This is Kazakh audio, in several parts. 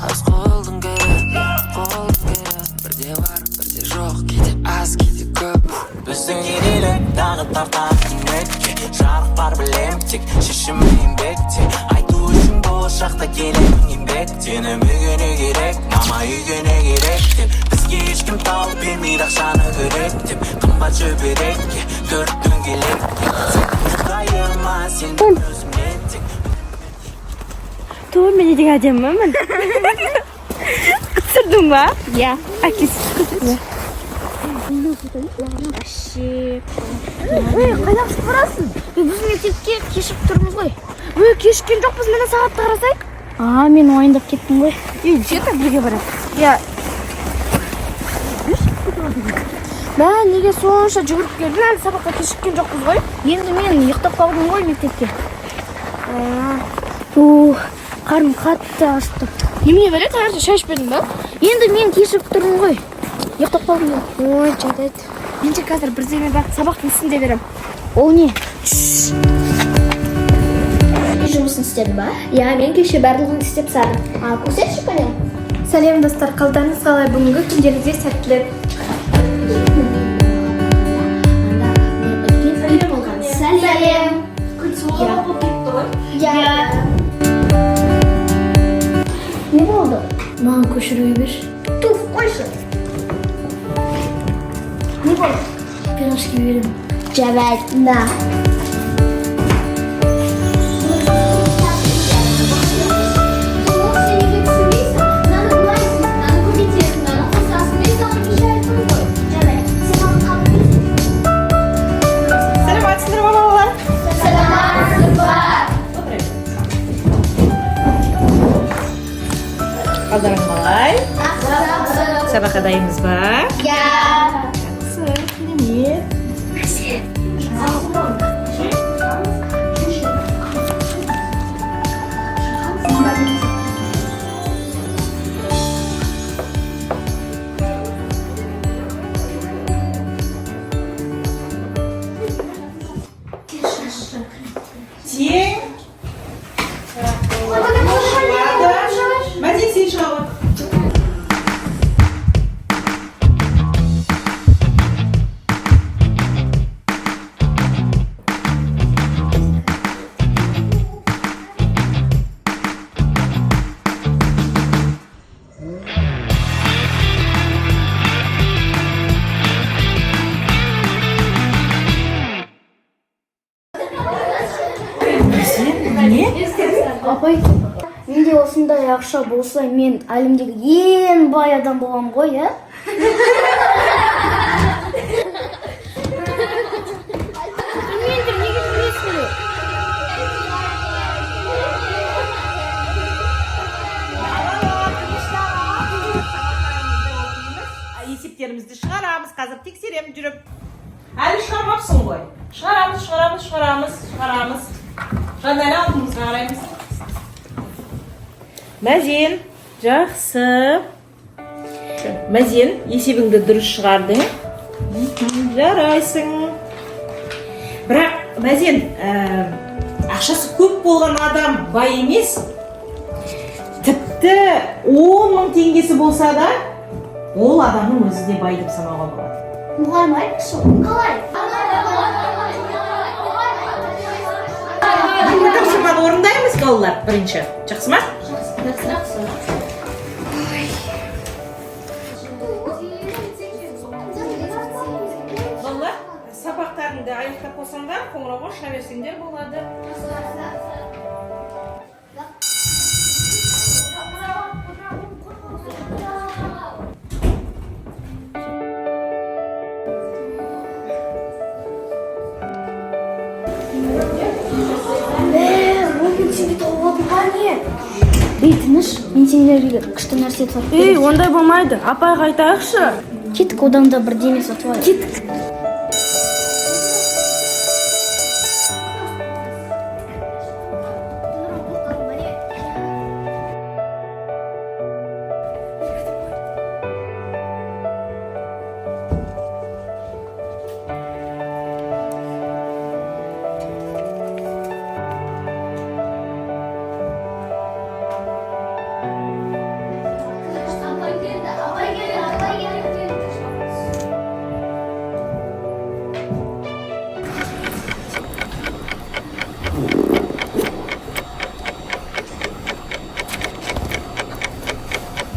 az qolding gerek birde var birde yo'q keti az keti ko'p bizning yenilik tag'i tartar netki sharq bar bilemtik shishiming bekti aytuv uchun bu shaqda keling bekti nima gerek mama uyga gerek deb bizga hech kim topib bermaydi aqshani ko'rek deb qimmat cho'perekki to'rt do'ngelak qayerma sen o'zimnetik Tuğ beni dikeceğim mi? Kısırdın mı? Ya. Akis kısırdı. Қайдақ барасың? Біз мектепке кешігіп тұрмыз ғой. Кешіккен жоқпыз, міне сағатты қарасайық. Мен ойындап кеттім ғой. Жетіп бірге барады. Мен неге сонша жүгіріп келдің, әлі сабаққа кешіккен жоқпыз ғой. Енді мен ұйықтап қалдым ғой мектепте. Қарным қатты ашты. Немене бәле, таңертең шай ішпедің ба? Енді мен кешігіп тұрмын ғой. Ұйықтап қалдым ғой. Ой, жарайды. Менше қазір бірдеме бар, сабақтың ісінде берем. Ол не? Жұмысын істеді ба? Я, мен кеше барлығын істеп сардым. Көрсетші кәне? Сәлем достар, қалдарыңыз қалай? Бүгінгі күндеріңізде сәттілік. Сәлем. Не болды? Маған көшіруі бер. Туф, қойшы. Не болды? Пирожки берем. Жарайды, да. Қалдарың қалай? Сабаққа дайынбыз ба? Жақсы, керемет. Тең. Мәден сен шыға. Апай, менде осындай ақша болса, мен әлемдегі ең бай адам болам ғой, ә? Білмейіндір, неге білмейсің? Есептерімізді шығарамыз, қазір тексеремін жүріп. Әлі шығармапсың ғой. Шығарамыз. Жандәлі алдымызға қараймыз. Мәзен, жақсы. Мәзен, есебіңді дұрыс шығардың. Жарайсың. Бірақ, Мәзен, ақшасы көп болған адам бай емес. Тіпті 10 мың теңгесі болса да, ол адамның өзі де бай деп санауға болады. Мұғайым айтшы, қалай? Тапсырманы орындаймыз, балалар, бірінші. Жақсы ма? Балалар, сабақтарыңды аяқтап болсаңдар, қоңырауға ұша берсеңдер болады. Тыныш, мен сендерге күшті нәрсе сатып беремін. Ондай болмайды. Апайға айтайықшы. Кеттік, одан да бірдеме сатып алайық. Кеттік.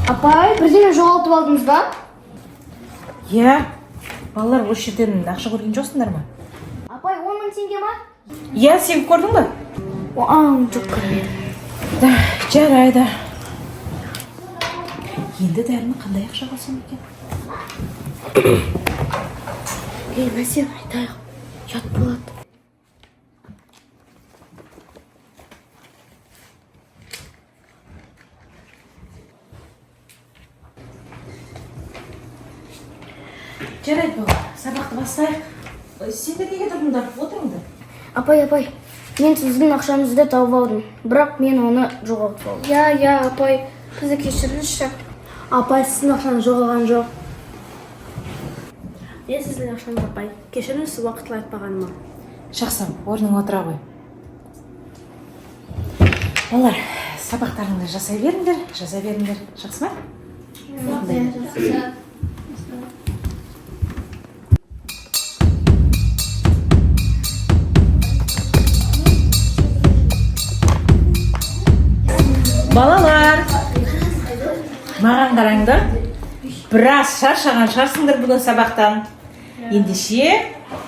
Апай, бірдеңе жоғалтып алдыңыз ба? Иә, балалар осы жерден ақша көрген жоқсыңдар ма? Апай, 10 мың теңге ма? Иә, сен көрдің ба? Жоқ көрмедім. Да, жарайды. Енді дәріні қандай ақша қалсам екен? Мәсен, айтайық. Жат болады. Жарайды бала, сабақты бастайық. Сендер неге тұрдыңдар? Отырыңдар. Апай, мен сіздің ақшаңызды тауып алдым, бірақ мен оны жоғалтып алдым. Я, апай, бізді кешіріңізші. Апай, сіздің ақшаңыз жоғалған жоқ. Мен сіздің ақшаңыз апай. Кешіріңіз уақытылы айтпағаныма. Жақсы, орныңа отыра ғой. Балалар, сабақтарыңды жасай беріңдер. Жақсы ма? Балалар, маған қараңдар. Біраз шаршаған шығарсыңдар бүгін сабақтан. Ендеше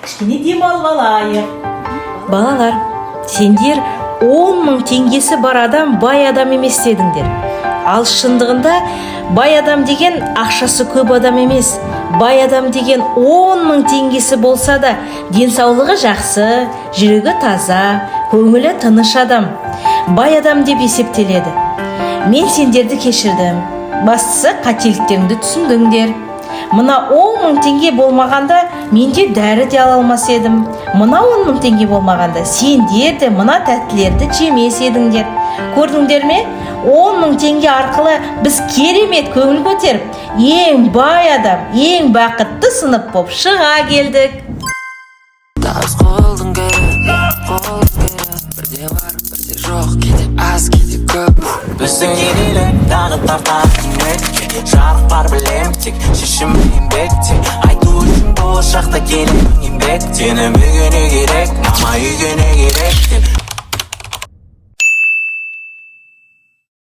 кішкене демалып алайық. Балалар, сендер 10 мың теңгесі бар адам бай адам емес дедіңдер. Ал шындығында бай адам деген ақшасы көп адам емес. Бай адам деген 10 мың теңгесі болса да денсаулығы жақсы, жүрегі таза, көңілі тыныш адам. Бай адам деп есептеледі. Мен сендерді кешірдім. Бастысы қателіктеріңді түсіндіңдер. Мына 10 мың теңге болмағанда менде дәрі де ала алмас едім. Мына 10 мың теңге болмағанда сендер де мына тәттілерді жемес едіңдер. Көрдіңдер ме? 10 мың теңге арқылы біз керемет көңіл көтеріп, ең бай адам, ең бақытты сынып болып шыға келдік. Тас қолың керек, бірде бар, бірде жоқ, кейде аз, кейде көп. Біздің енелік тағы тартатын өтке, жарық бар білем тек, шешім еңбекте. Айту үшін болашақта келемін еңбек. Сені үйгене керек, мама үйгене